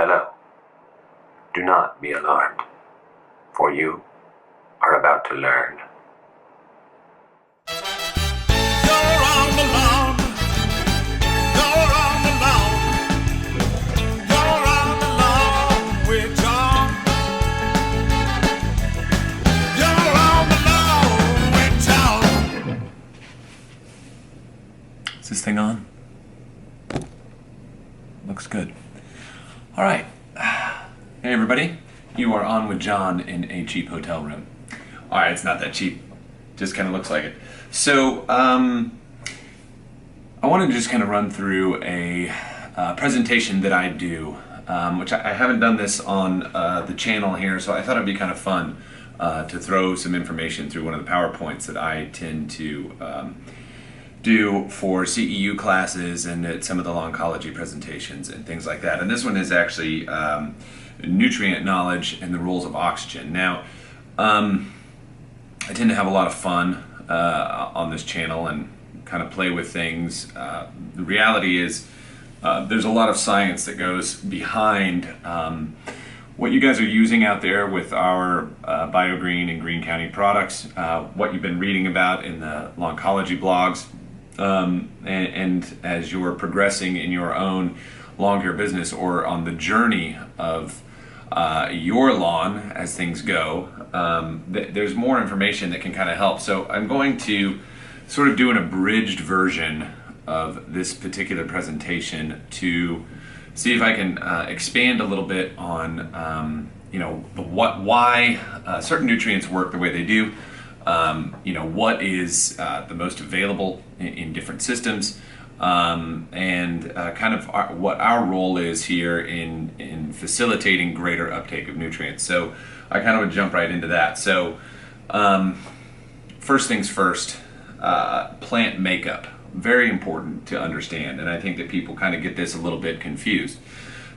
Hello. Do not be alarmed, for you are about to learn. You're on the lawn. You're on the lawn. You're on the lawn with John. You're on the lawn with John. Is this thing on? Looks good. All right. Hey everybody, you are on with John in a cheap hotel room. All right, it's not that cheap, just kind of looks like it. So I want to just kind of run through a presentation that I do, which I haven't done this on the channel here, so I thought it'd be kind of fun to throw some information through one of the PowerPoints that I tend to do for CEU classes and at some of the Lawncology presentations and things like that. And this one is actually nutrient knowledge and the roles of oxygen. Now, I tend to have a lot of fun on this channel and kind of play with things. The reality is there's a lot of science that goes behind what you guys are using out there with our BioGreen and Green County products, what you've been reading about in the Lawncology blogs, and as you're progressing in your own lawn care business or on the journey of your lawn as things go, there's more information that can kind of help. So I'm going to sort of do an abridged version of this particular presentation to see if I can expand a little bit on why certain nutrients work the way they do, what is the most available in different systems, and kind of what our role is here in facilitating greater uptake of nutrients. So I kind of would jump right into that. So first things first, plant makeup, very important to understand, and I think that people kind of get this a little bit confused.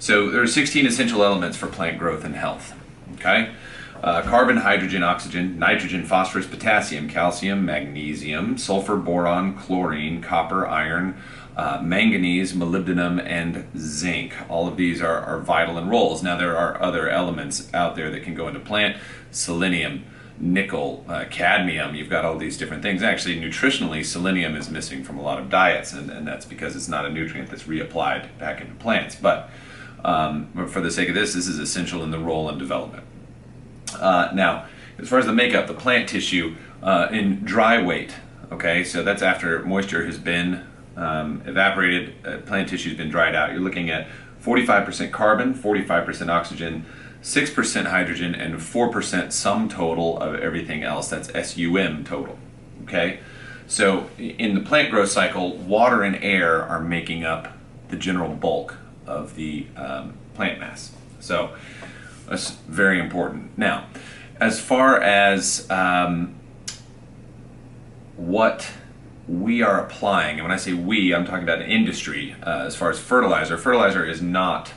So there are 16 essential elements for plant growth and health, okay? Carbon, hydrogen, oxygen, nitrogen, phosphorus, potassium, calcium, magnesium, sulfur, boron, chlorine, copper, iron, manganese, molybdenum, and zinc. All of these are vital in roles. Now there are other elements out there that can go into plant: selenium, nickel, cadmium. You've got all these different things. Actually, nutritionally, selenium is missing from a lot of diets, and that's because it's not a nutrient that's reapplied back into plants. But for the sake of this is essential in the role and development. Now, as far as the makeup, the plant tissue in dry weight, okay, so that's after moisture has been evaporated, plant tissue has been dried out. You're looking at 45% carbon, 45% oxygen, 6% hydrogen, and 4% sum total of everything else. That's SUM total, okay? So in the plant growth cycle, water and air are making up the general bulk of the plant mass. So that's very important. Now, as far as what we are applying, and when I say we, I'm talking about industry, as far as fertilizer. Fertilizer is not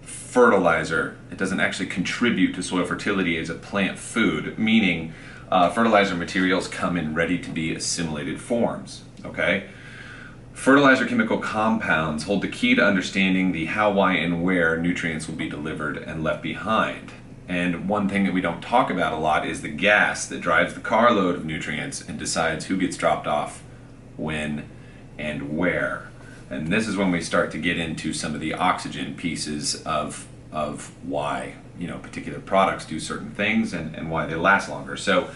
fertilizer. It doesn't actually contribute to soil fertility as a plant food, meaning fertilizer materials come in ready to be assimilated forms, okay? Fertilizer chemical compounds hold the key to understanding the how, why, and where nutrients will be delivered and left behind. And one thing that we don't talk about a lot is the gas that drives the carload of nutrients and decides who gets dropped off, when, and where. And this is when we start to get into some of the oxygen pieces of why particular products do certain things and why they last longer. So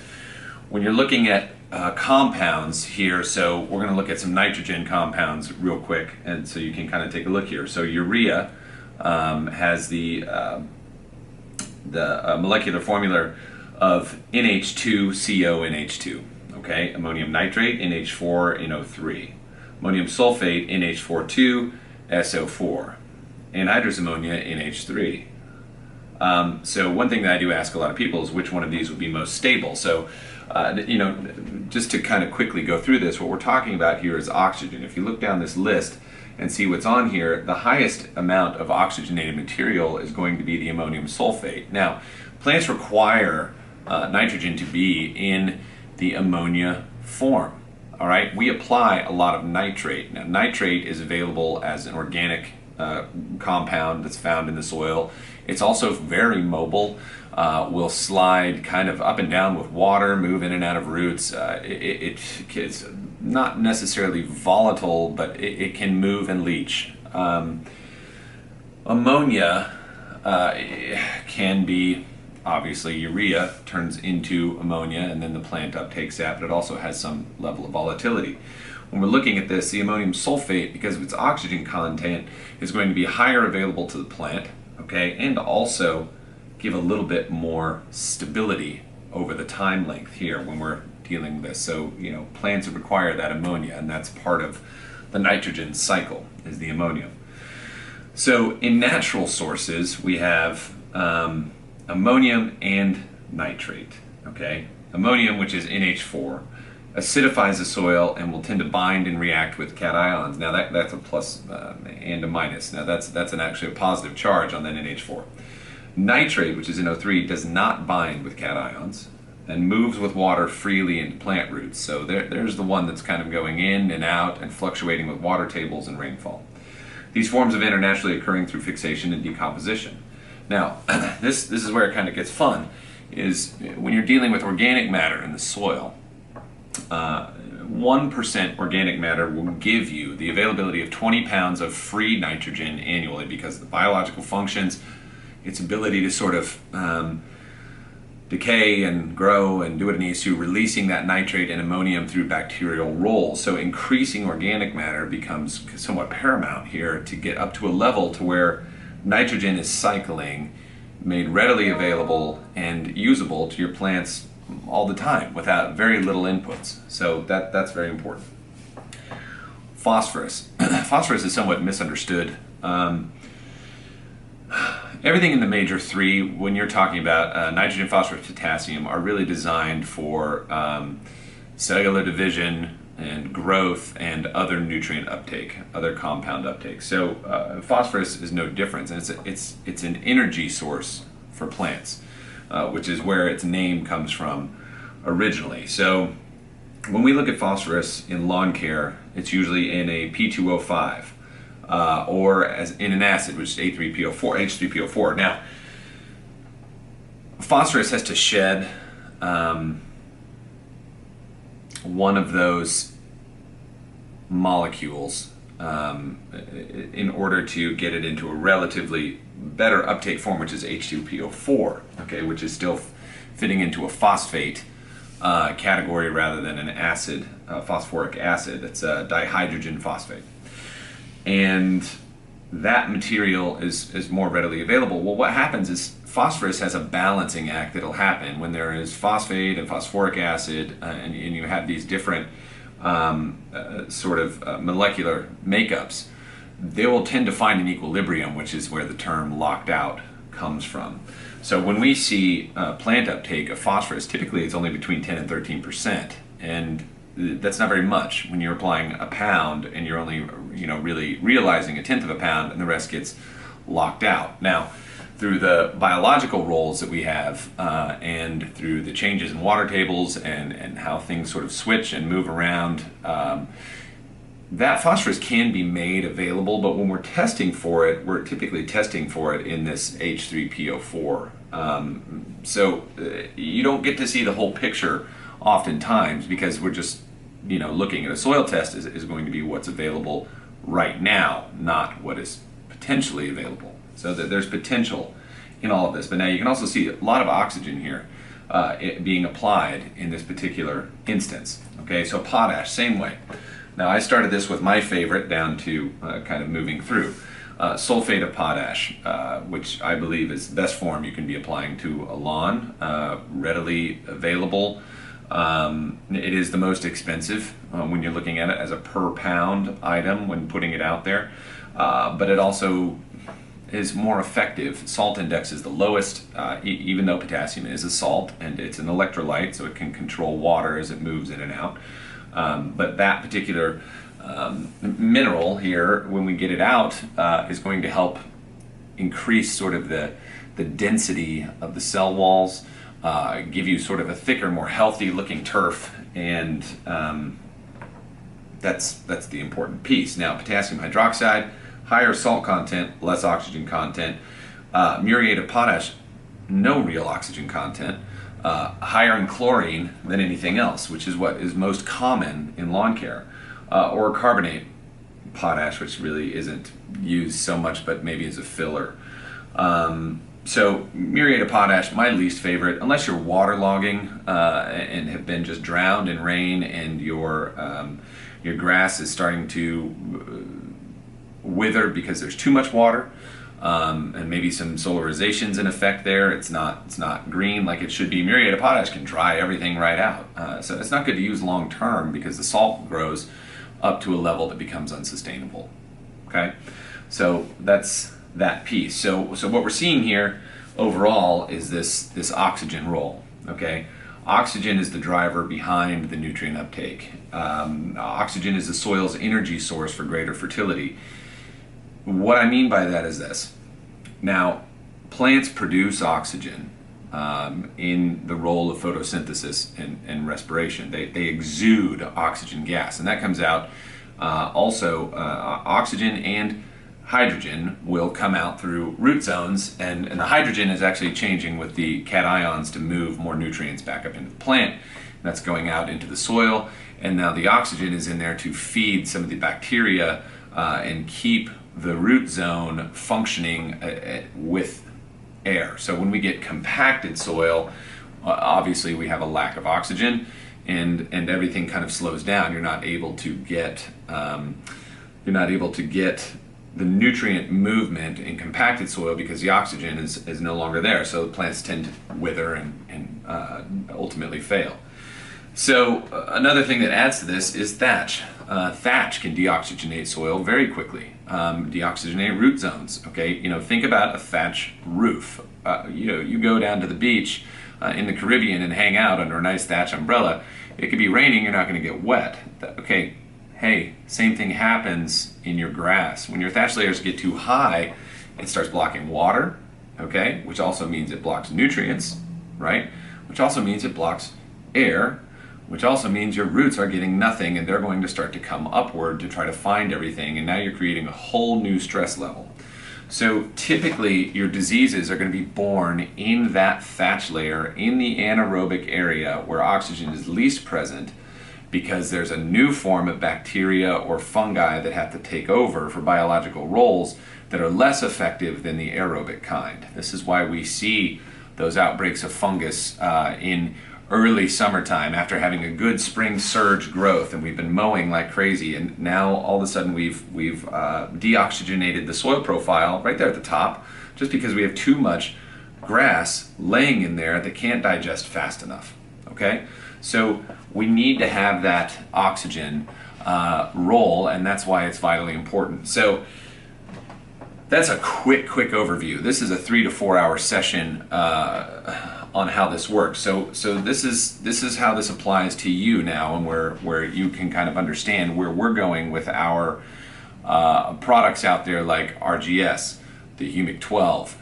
when you're looking at compounds here, so we're going to look at some nitrogen compounds real quick, and so you can kind of take a look here. So urea has the molecular formula of NH2CONH2, okay? Ammonium nitrate, NH4NO3. Ammonium sulfate, NH4,2SO4. Anhydrous ammonia, NH3. So one thing that I do ask a lot of people is which one of these would be most stable. So just to kind of quickly go through this, what we're talking about here is oxygen. If you look down this list and see what's on here, the highest amount of oxygenated material is going to be the ammonium sulfate. Now, plants require nitrogen to be in the ammonia form. All right, we apply a lot of nitrate. Now, nitrate is available as an organic compound that's found in the soil. It's also very mobile, will slide kind of up and down with water, move in and out of roots. It's not necessarily volatile, but it can move and leach. Ammonia can be, obviously, urea turns into ammonia and then the plant uptakes that, but it also has some level of volatility. When we're looking at this, the ammonium sulfate, because of its oxygen content, is going to be higher available to the plant, okay, and also give a little bit more stability over the time length here when we're dealing with this. So, plants require that ammonia, and that's part of the nitrogen cycle, is the ammonia. So in natural sources, we have ammonium and nitrate, okay? Ammonium, which is NH4, acidifies the soil and will tend to bind and react with cations. Now that's a plus and a minus. Now that's actually a positive charge on that NH4. Nitrate, which is NO3, does not bind with cations and moves with water freely into plant roots. So there's the one that's kind of going in and out and fluctuating with water tables and rainfall. These forms of N are naturally occurring through fixation and decomposition. Now, this is where it kind of gets fun, is when you're dealing with organic matter in the soil, 1% organic matter will give you the availability of 20 pounds of free nitrogen annually because of the biological functions, its ability to sort of decay and grow and do what it needs to, releasing that nitrate and ammonium through bacterial roles. So increasing organic matter becomes somewhat paramount here to get up to a level to where nitrogen is cycling, made readily available and usable to your plants all the time without very little inputs. So that's very important. Phosphorus. Phosphorus is somewhat misunderstood. Everything in the major three, when you're talking about nitrogen, phosphorus, potassium, are really designed for cellular division and growth and other nutrient uptake, other compound uptake. So phosphorus is no different, and it's an energy source for plants, which is where its name comes from originally. So when we look at phosphorus in lawn care, it's usually in a P2O5. Or as in an acid, which is H3PO4. Now, phosphorus has to shed one of those molecules in order to get it into a relatively better uptake form, which is H2PO4, okay, which is still fitting into a phosphate category rather than an acid, phosphoric acid. It's a dihydrogen phosphate. And that material is more readily available. Well, what happens is phosphorus has a balancing act that'll happen when there is phosphate and phosphoric acid, and you have these different molecular makeups. They will tend to find an equilibrium, which is where the term locked out comes from. So when we see plant uptake of phosphorus, typically it's only between 10 and 13%, and that's not very much when you're applying a pound and you're only really realizing 1/10 of a pound, and the rest gets locked out. Now, through the biological roles that we have and through the changes in water tables and how things sort of switch and move around, that phosphorus can be made available, but when we're testing for it, we're typically testing for it in this H3PO4. So you don't get to see the whole picture oftentimes because we're just looking at a soil test is going to be what's available right now, not what is potentially available. So that there's potential in all of this. But now you can also see a lot of oxygen here being applied in this particular instance. Okay, so potash, same way. Now I started this with my favorite down to kind of moving through. Sulfate of potash, which I believe is the best form you can be applying to a lawn, readily available. It is the most expensive when you're looking at it as a per pound item when putting it out there, but it also is more effective. Salt index is the lowest, even though potassium is a salt and it's an electrolyte, so it can control water as it moves in and out. But that particular mineral here, when we get it out, is going to help increase sort of the density of the cell walls, give you sort of a thicker, more healthy looking turf, and that's the important piece. Now, potassium hydroxide, higher salt content, less oxygen content. Muriate of potash, no real oxygen content. Higher in chlorine than anything else, which is what is most common in lawn care. Or carbonate potash, which really isn't used so much, but maybe as a filler. So muriate of potash, my least favorite, unless you're waterlogging and have been just drowned in rain, and your grass is starting to wither because there's too much water, and maybe some solarization's in effect there. It's not green like it should be. Muriate of potash can dry everything right out. So it's not good to use long term because the salt grows up to a level that becomes unsustainable. Okay, so that's that piece. So what we're seeing here overall is this oxygen role. Okay, oxygen is the driver behind the nutrient uptake. Oxygen is the soil's energy source for greater fertility. What I mean by that is this. Now, plants produce oxygen in the role of photosynthesis and respiration. They exude oxygen gas, and that comes out also oxygen and hydrogen will come out through root zones, and the hydrogen is actually changing with the cations to move more nutrients back up into the plant. That's going out into the soil, and now the oxygen is in there to feed some of the bacteria and keep the root zone functioning with air. So when we get compacted soil, obviously we have a lack of oxygen, and everything kind of slows down. You're not able to get the nutrient movement in compacted soil because the oxygen is no longer there. So the plants tend to wither and ultimately fail. So another thing that adds to this is thatch. Thatch can deoxygenate soil very quickly, deoxygenate root zones. Okay, think about a thatch roof. You go down to the beach in the Caribbean and hang out under a nice thatch umbrella. It could be raining, you're not going to get wet. Okay, hey, same thing happens in your grass. When your thatch layers get too high, it starts blocking water. Okay, which also means it blocks nutrients, right? Which also means it blocks air, which also means your roots are getting nothing, and they're going to start to come upward to try to find everything, and now you're creating a whole new stress level. So typically your diseases are going to be born in that thatch layer, in the anaerobic area where oxygen is least present, because there's a new form of bacteria or fungi that have to take over for biological roles that are less effective than the aerobic kind. This is why we see those outbreaks of fungus in early summertime after having a good spring surge growth, and we've been mowing like crazy, and now all of a sudden we've deoxygenated the soil profile right there at the top just because we have too much grass laying in there that can't digest fast enough. Okay, so we need to have that oxygen role, and that's why it's vitally important. So that's a quick overview. This is a 3 to 4 hour session on how this works. So this is how this applies to you now, and where you can kind of understand where we're going with our products out there like RGS, the Humic 12,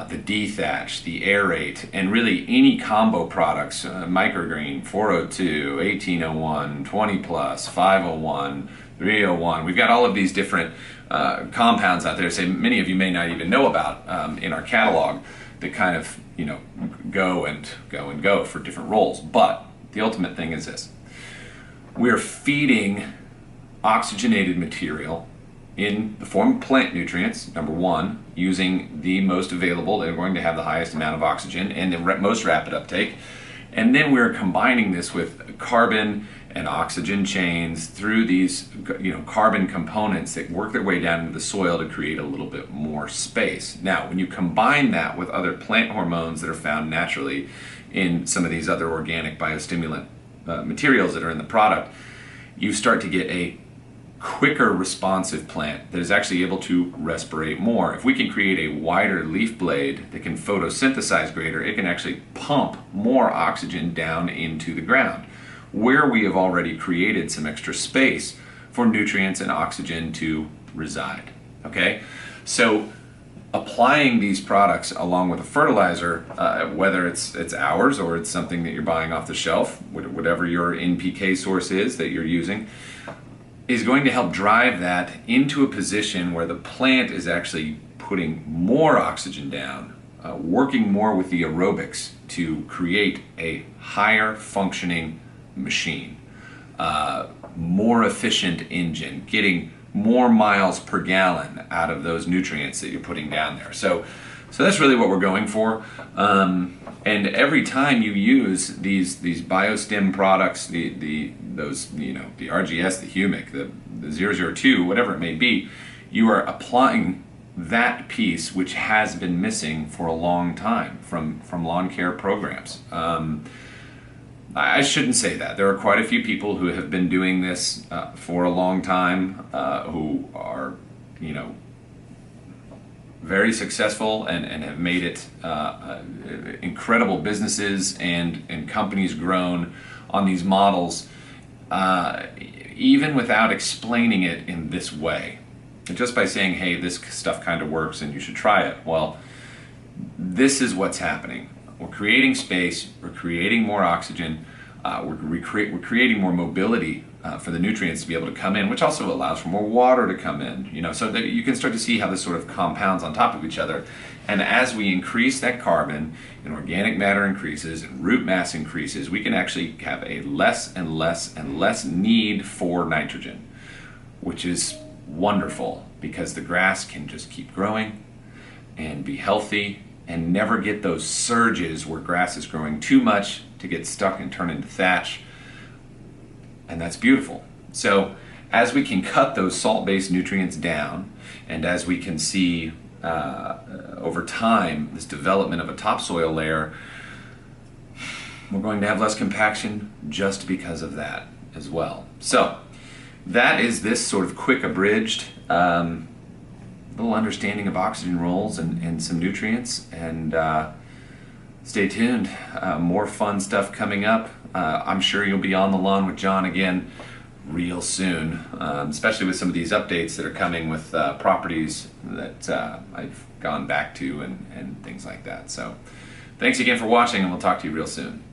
the D-Thatch, the Aerate, and really any combo products, Microgreen, 402, 1801, 20 Plus, 501, 301. We've got all of these different compounds out there, say many of you may not even know about in our catalog, that kind of go and go for different roles. But the ultimate thing is this: we're feeding oxygenated material in the form of plant nutrients, number one, using the most available. They're going to have the highest amount of oxygen and the most rapid uptake. And then we're combining this with carbon and oxygen chains through these carbon components that work their way down into the soil to create a little bit more space. Now, when you combine that with other plant hormones that are found naturally in some of these other organic biostimulant materials that are in the product, you start to get a quicker responsive plant that is actually able to respirate more. If we can create a wider leaf blade that can photosynthesize greater, it can actually pump more oxygen down into the ground, where we have already created some extra space for nutrients and oxygen to reside. Okay, so applying these products along with a fertilizer, whether it's ours or it's something that you're buying off the shelf, whatever your NPK source is that you're using, is going to help drive that into a position where the plant is actually putting more oxygen down, working more with the aerobics to create a higher functioning machine, more efficient engine, getting more miles per gallon out of those nutrients that you're putting down there. So that's really what we're going for. And every time you use these biostim products, those the RGS, the Humic, the 002, whatever it may be, you are applying that piece which has been missing for a long time from lawn care programs. I shouldn't say that. There are quite a few people who have been doing this for a long time, who are, very successful and have made it incredible businesses and companies grown on these models, even without explaining it in this way. Just by saying, hey, this stuff kind of works and you should try it. Well, this is what's happening. We're creating space, we're creating more oxygen, we're creating more mobility for the nutrients to be able to come in, which also allows for more water to come in, so that you can start to see how this sort of compounds on top of each other. And as we increase that carbon and organic matter increases and root mass increases, we can actually have a less and less and less need for nitrogen, which is wonderful because the grass can just keep growing and be healthy and never get those surges where grass is growing too much to get stuck and turn into thatch. And that's beautiful. So as we can cut those salt-based nutrients down, and as we can see over time this development of a topsoil layer, we're going to have less compaction just because of that as well. So that is this sort of quick abridged little understanding of oxygen roles and some nutrients. And stay tuned. More fun stuff coming up. I'm sure you'll be on the lawn with John again real soon, especially with some of these updates that are coming with properties that I've gone back to and things like that. So thanks again for watching, and we'll talk to you real soon.